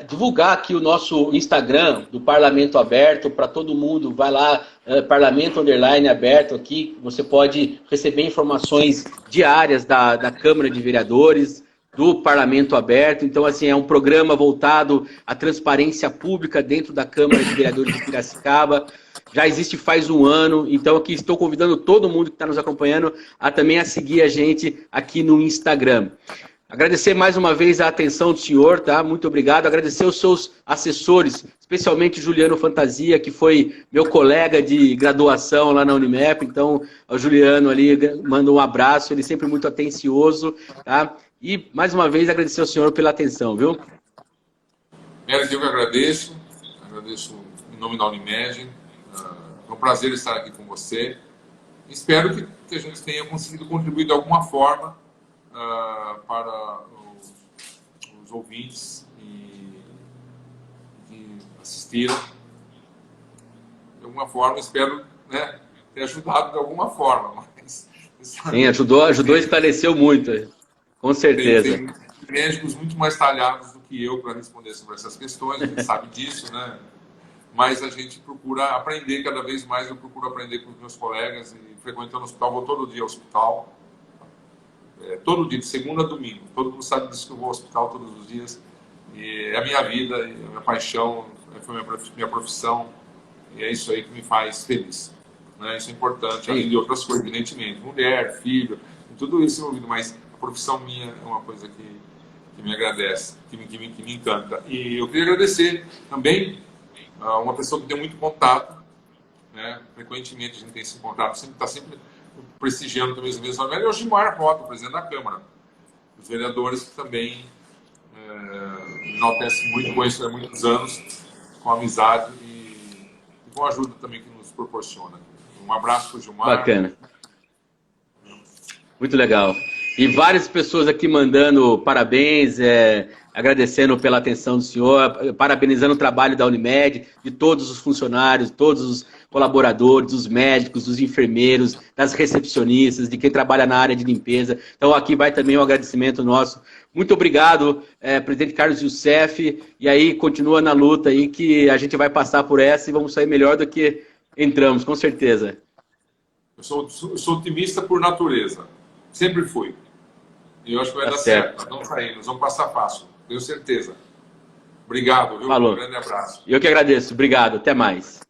divulgar aqui o nosso Instagram do Parlamento Aberto para todo mundo. Vai lá, Parlamento_aberto aqui. Você pode receber informações diárias da Câmara de Vereadores, do Parlamento Aberto. Então, assim, é um programa voltado à transparência pública dentro da Câmara de Vereadores de Piracicaba. Já existe faz um ano, então aqui estou convidando todo mundo que está nos acompanhando a também a seguir a gente aqui no Instagram. Agradecer mais uma vez a atenção do senhor, tá? Muito obrigado. Agradecer aos seus assessores, especialmente Juliano Fantasia, que foi meu colega de graduação lá na Unimep. Então, o Juliano ali manda um abraço, ele sempre muito atencioso, tá? E, mais uma vez, agradecer ao senhor pela atenção, viu? Eu que agradeço em nome da Unimed. É um prazer estar aqui com você. Espero que a gente tenha conseguido contribuir de alguma forma para os ouvintes que assistiram. De alguma forma, espero, né, ter ajudado de alguma forma. Mas, sim, ajudou, esclareceu muito, com certeza. Tem médicos muito mais talhados do que eu para responder sobre essas questões, a gente sabe disso, né? Mas a gente procura aprender cada vez mais. Eu procuro aprender com os meus colegas e frequentando o hospital, vou todo dia ao hospital. Todo dia, de segunda a domingo. Todo mundo sabe disso, que eu vou ao hospital todos os dias. E é a minha vida, é a minha paixão, foi minha profissão. E é isso aí que me faz feliz. Né? Isso é importante, além de outras coisas, evidentemente. Mulher, filho, tudo isso envolvido. Mas a profissão minha é uma coisa que me agradece, que me encanta. E eu queria agradecer também a uma pessoa que tem muito contato, né? Frequentemente a gente tem esse contato, está sempre prestigiando também os mesmos amigos, é o Gilmar Rota, o presidente da Câmara. Os vereadores que também enaltecem muito, conheço há muitos anos, com amizade e com a ajuda também que nos proporciona. Um abraço para o Gilmar. Bacana. Muito legal. E várias pessoas aqui mandando parabéns, agradecendo pela atenção do senhor, parabenizando o trabalho da Unimed, de todos os funcionários, todos os colaboradores, dos médicos, dos enfermeiros, das recepcionistas, de quem trabalha na área de limpeza. Então aqui vai também um agradecimento nosso. Muito obrigado, presidente Carlos Youssef, e aí continua na luta aí que a gente vai passar por essa e vamos sair melhor do que entramos, com certeza. Eu sou otimista por natureza, sempre fui. E eu acho que vai dar certo. Nós vamos sair, nós vamos passar fácil, tenho certeza. Obrigado, viu? Falou. Um grande abraço. Eu que agradeço. Obrigado. Até mais.